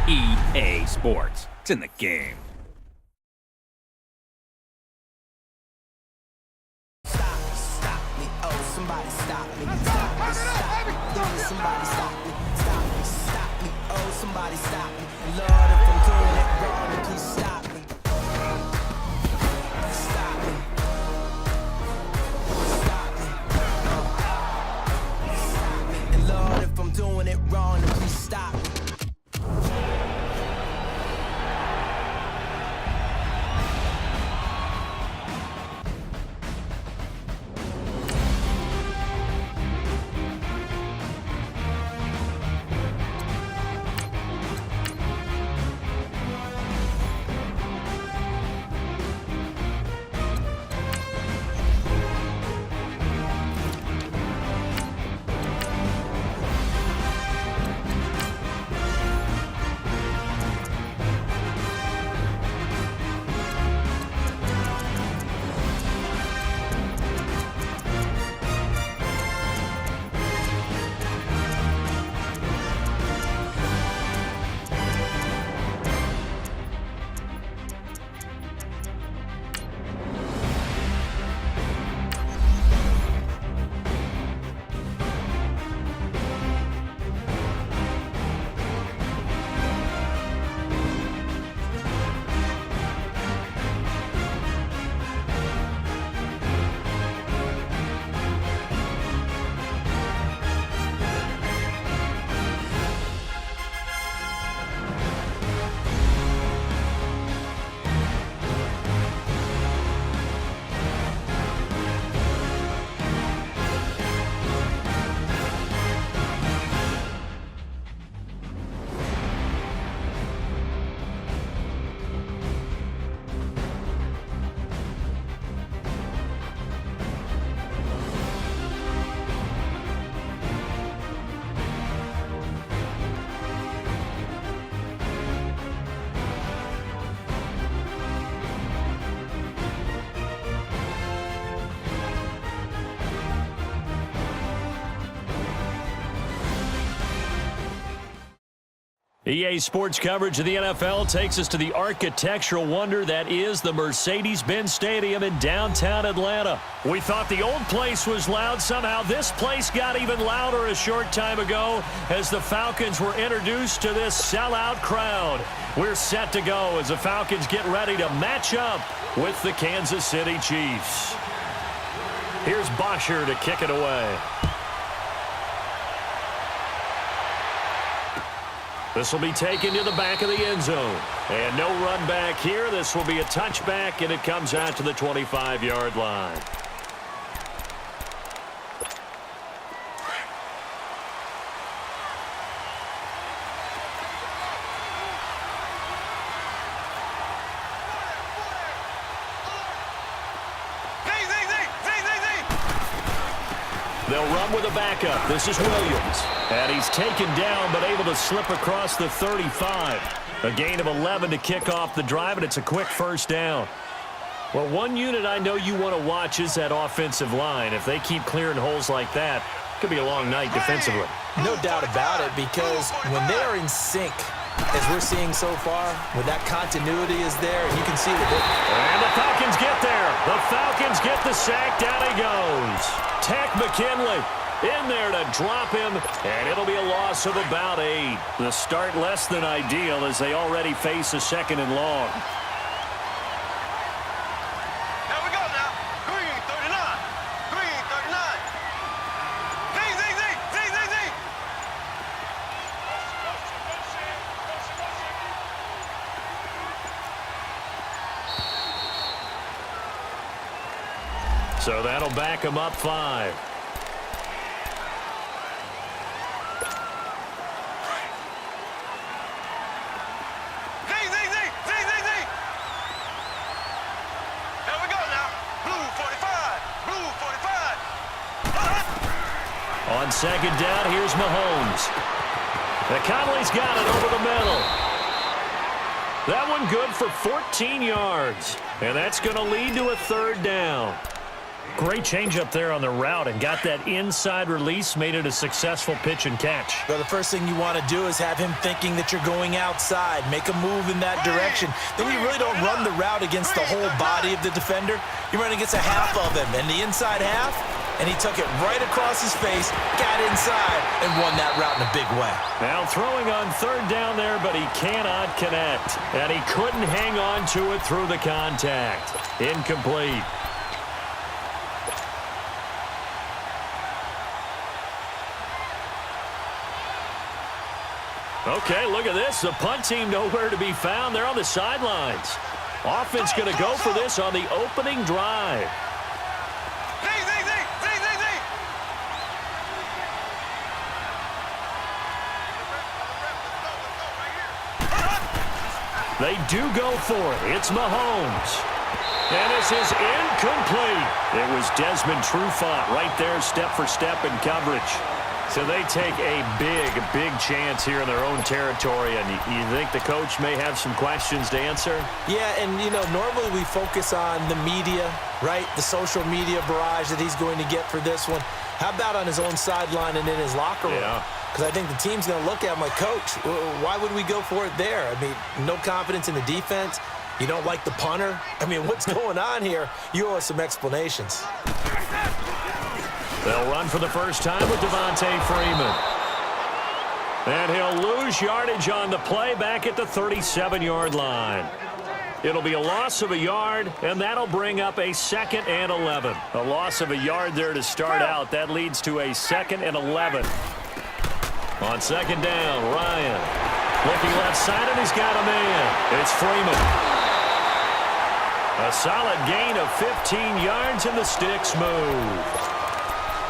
EA Sports. It's in the game. Stop me, oh, somebody stop me. Stop me, somebody stop me. Stop me, oh, somebody stop me. Lord, if I'm doing it wrong, then please stop me. Stop me. Stop me. And Lord, if I'm doing it wrong, then please stop me. EA Sports coverage of the NFL takes us to the architectural wonder that is the Mercedes-Benz Stadium in downtown Atlanta. We thought the old place was loud. Somehow this place got even louder a short time ago as the Falcons were introduced to this sellout crowd. We're set to go as the Falcons get ready to match up with the Kansas City Chiefs. Here's Bosher to kick it away. This will be taken to the back of the end zone. And no run back here. This will be a touchback, and it comes out to the 25-yard line. They'll run with a backup. This is Williams. And he's taken down but able to slip across the 35. A gain of 11 to kick off the drive, and it's a quick first down. Well, one unit I know you want to watch is that offensive line. If they keep clearing holes like that, it could be a long night defensively. No doubt about it, because when they are in sync, as we're seeing so far, when that continuity is there, you can see that. And the Falcons get there. The Falcons get the sack. Down he goes. Tech McKinley in there to drop him, and it'll be a loss of about 8. The start less than ideal as they already face a second and long. Here we go now. Green 39. Green 39. Z. So that'll back him up 5. On second down, here's Mahomes. Conley's got it over the middle. That one good for 14 yards. And that's going to lead to a third down. Great changeup there on the route and got that inside release, made it a successful pitch and catch. Well, the first thing you want to do is have him thinking that you're going outside, make a move in that direction. Then you really don't run the route against the whole body of the defender. You run against a half of him, and the inside half, and he took it right across his face, got inside, and won that route in a big way. Now throwing on third down there, but he cannot connect. And he couldn't hang on to it through the contact. Incomplete. Okay, look at this. The punt team nowhere to be found. They're on the sidelines. Offense going to go for this on the opening drive. They do go for it. It's Mahomes. And this is incomplete. It was Desmond Trufant right there, step for step in coverage. So they take a big chance here in their own territory, and you think the coach may have some questions to answer? Yeah, and, normally we focus on the media, right? The social media barrage that he's going to get for this one. How about on his own sideline and in his locker room? Yeah. Because I think the team's going to look at him like, Coach, why would we go for it there? I mean, no confidence in the defense. You don't like the punter? I mean, what's going on here? You owe us some explanations. They'll run for the first time with Devontae Freeman. And he'll lose yardage on the play back at the 37-yard line. It'll be a loss of a yard, and that'll bring up a 2nd and 11. A loss of a yard there to start out. That leads to a 2nd and 11. On 2nd down, Ryan. Looking left side, and he's got a man. It's Freeman. A solid gain of 15 yards, and the sticks move.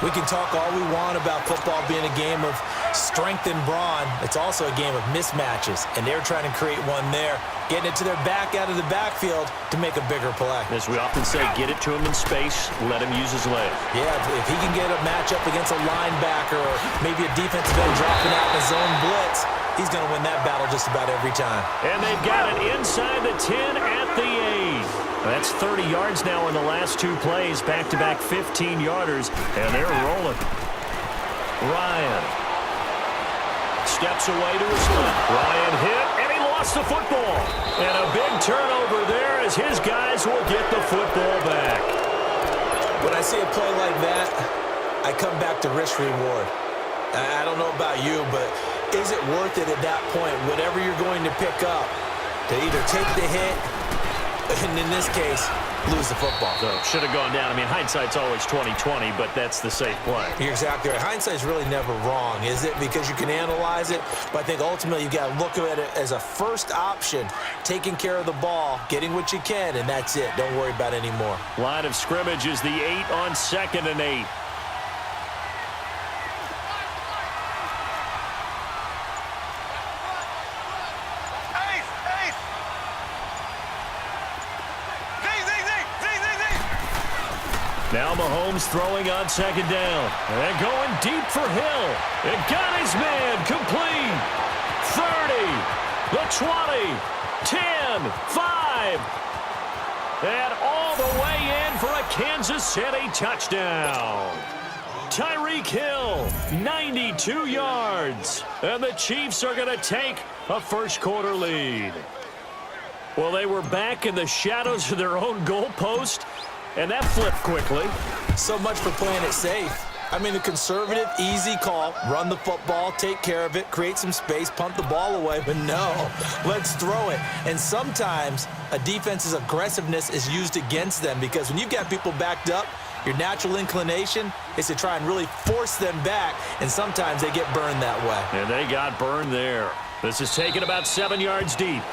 We can talk all we want about football being a game of strength and brawn. It's also a game of mismatches, and they're trying to create one there, getting it to their back out of the backfield to make a bigger play. As we often say, get it to him in space, let him use his leg. Yeah, if he can get a matchup against a linebacker or maybe a defensive end dropping out in a zone blitz, he's going to win that battle just about every time. And they've got it inside the 10 at the 8. That's 30 yards now in the last 2 plays, back-to-back 15-yarders, and they're rolling. Ryan steps away to his left. Ryan hit, and he lost the football. And a big turnover there as his guys will get the football back. When I see a play like that, I come back to risk-reward. I don't know about you, but is it worth it at that point, whatever you're going to pick up, to either take the hit, and in this case, lose the football? So should have gone down. I mean, hindsight's always 20/20, but that's the safe play. You're exactly right. Hindsight's really never wrong, is it? Because you can analyze it, but I think ultimately you got to look at it as a first option, taking care of the ball, getting what you can, and that's it. Don't worry about any more. Line of scrimmage is the 8 on 2nd and 8. Now Mahomes throwing on 2nd down. And going deep for Hill. And got his man complete. 30, the 20, 10, 5. And all the way in for a Kansas City touchdown. Tyreek Hill, 92 yards. And the Chiefs are going to take a first-quarter lead. Well, they were back in the shadows of their own goalpost. And that flipped quickly. So much for playing it safe. I mean, the conservative, easy call, run the football, take care of it, create some space, punt the ball away. But no, let's throw it. And sometimes a defense's aggressiveness is used against them because when you've got people backed up, your natural inclination is to try and really force them back, and sometimes they get burned that way. And they got burned there. This is taken about 7 yards deep.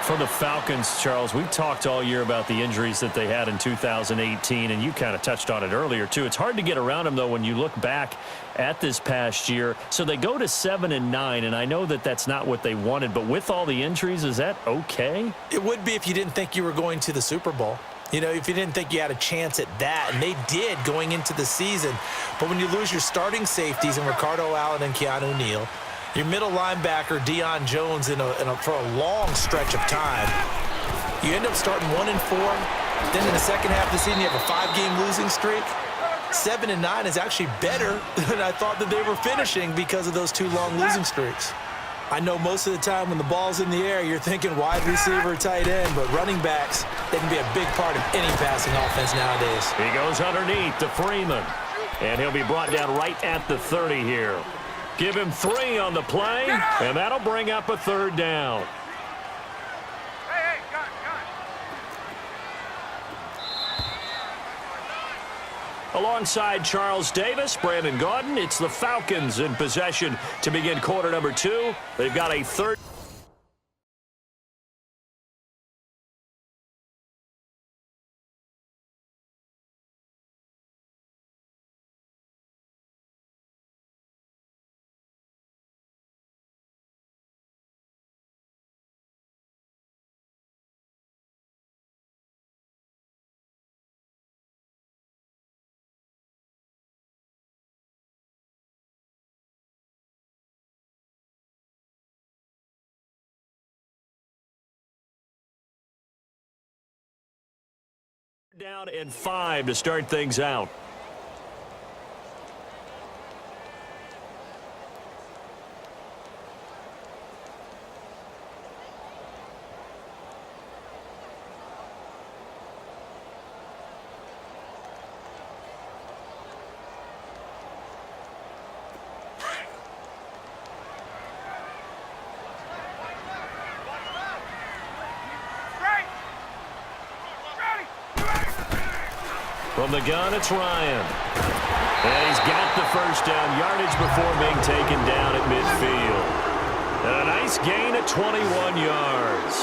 For the Falcons, Charles, we've talked all year about the injuries that they had in 2018, and you kind of touched on it earlier, too. It's hard to get around them, though, when you look back at this past year. So they go to 7-9, and I know that that's not what they wanted, but with all the injuries, is that okay? It would be if you didn't think you were going to the Super Bowl. You know, if you didn't think you had a chance at that, and they did going into the season. But when you lose your starting safeties in Ricardo Allen and Keanu Neal, your middle linebacker, Deion Jones, for a long stretch of time, you end up starting 1-4, Then in the second half of the season, you have a 5-game losing streak. 7-9 is actually better than I thought that they were finishing because of those 2 long losing streaks. I know most of the time when the ball's in the air, you're thinking wide receiver, tight end, but running backs, they can be a big part of any passing offense nowadays. He goes underneath to Freeman, and he'll be brought down right at the 30 here. Give him 3 on the play, and that'll bring up a 3rd down. Alongside Charles Davis, Brandon Gaudin, it's the Falcons in possession to begin quarter number 2. They've got a 3rd. Down and 5 to start things out. From the gun, it's Ryan. And he's got the first down yardage before being taken down at midfield. And a nice gain at 21 yards.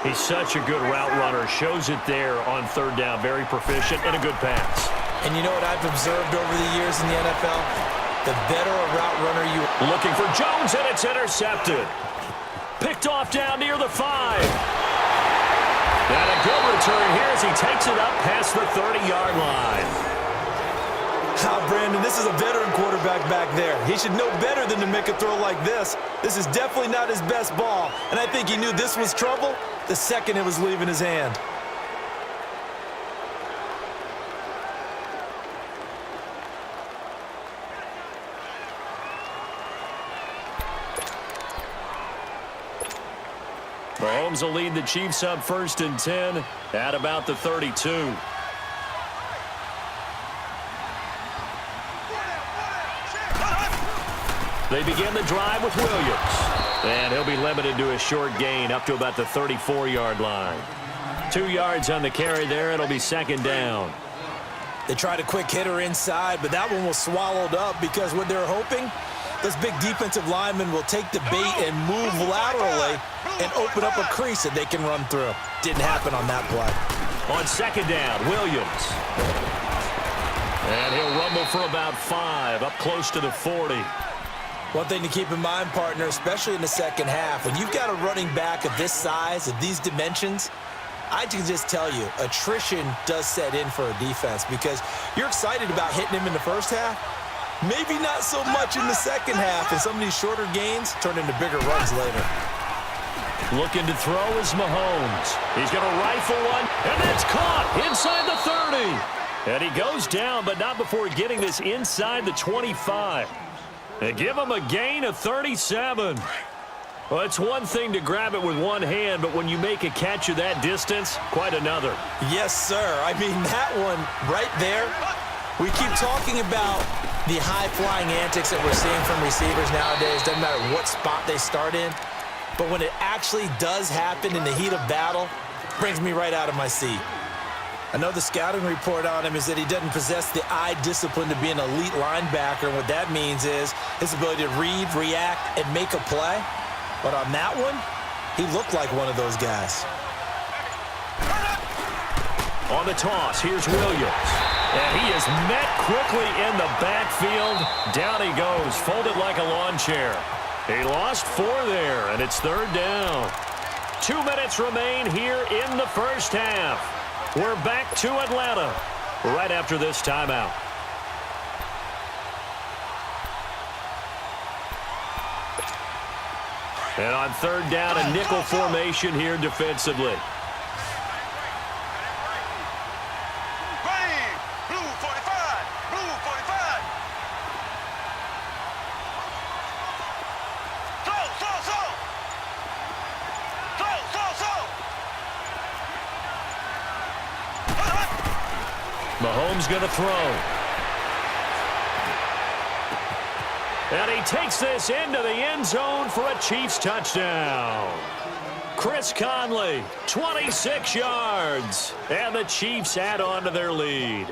He's such a good route runner. Shows it there on 3rd down. Very proficient and a good pass. And you know what I've observed over the years in the NFL? The better a route runner you are. Looking for Jones, and it's intercepted. Picked off down near the 5. And a good return here as he takes it up past the 30-yard line. Brandon, this is a veteran quarterback back there. He should know better than to make a throw like this. This is definitely not his best ball, and I think he knew this was trouble the second it was leaving his hand. Mahomes will lead the Chiefs up 1st and 10 at about the 32. They begin the drive with Williams. And he'll be limited to a short gain up to about the 34-yard line. 2 yards on the carry there. It'll be 2nd down. They tried a quick hitter inside, but that one was swallowed up because what they're hoping, those big defensive linemen will take the bait and move laterally and open up a crease that they can run through. Didn't happen on that play. On 2nd down, Williams. And he'll rumble for about 5, up close to the 40. One thing to keep in mind, partner, especially in the second half, when you've got a running back of this size, of these dimensions, I can just tell you, attrition does set in for a defense because you're excited about hitting him in the first half. Maybe not so much in the second half, and some of these shorter gains turn into bigger runs later. Looking to throw is Mahomes. He's going to rifle one, and that's caught inside the 30. And he goes down, but not before getting this inside the 25. They give him a gain of 37. Well, it's one thing to grab it with one hand, but when you make a catch of that distance, quite another. Yes, sir. I mean, that one right there, we keep talking about the high-flying antics that we're seeing from receivers nowadays. Doesn't matter what spot they start in. But when it actually does happen in the heat of battle, it brings me right out of my seat. I know the scouting report on him is that he doesn't possess the eye discipline to be an elite linebacker. And what that means is his ability to read, react, and make a play. But on that one, he looked like one of those guys. On the toss, here's Williams. And he is met quickly in the backfield. Down he goes, folded like a lawn chair. He lost 4 there, and it's 3rd down. 2 minutes remain here in the first half. We're back to Atlanta right after this timeout. And on 3rd down, a nickel formation here defensively. Mahomes going to throw. And he takes this into the end zone for a Chiefs touchdown. Chris Conley, 26 yards. And the Chiefs add on to their lead.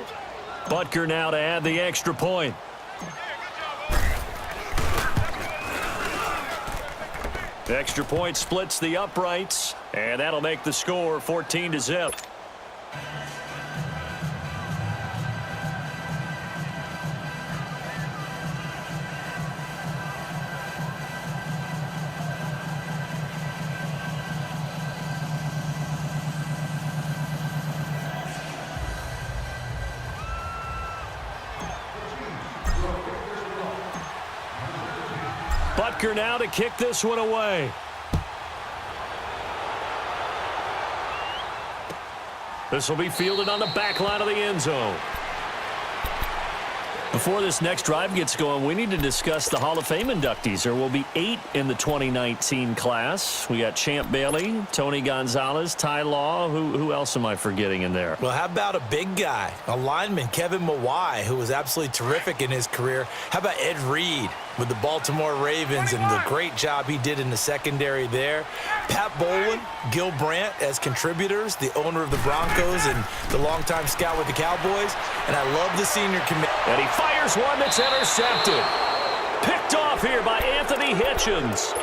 Butker now to add the extra point. The extra point splits the uprights, and that'll make the score 14-0. Butker now to kick this one away. This will be fielded on the back line of the end zone. Before this next drive gets going, we need to discuss the Hall of Fame inductees. There will be 8 in the 2019 class. We got Champ Bailey, Tony Gonzalez, Ty Law. Who else am I forgetting in there? Well, how about a big guy, a lineman, Kevin Mawai, who was absolutely terrific in his career. How about Ed Reed with the Baltimore Ravens and the great job he did in the secondary there. Pat Bowlen, Gil Brandt as contributors, the owner of the Broncos and the longtime scout with the Cowboys. And I love the senior committee. And he fires one that's intercepted. Picked off here by Anthony Hitchens.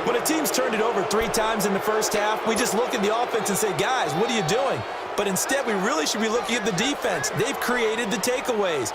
When a team's turned it over 3 times in the first half, we just look at the offense and say, guys, what are you doing? But instead, we really should be looking at the defense. They've created the takeaways.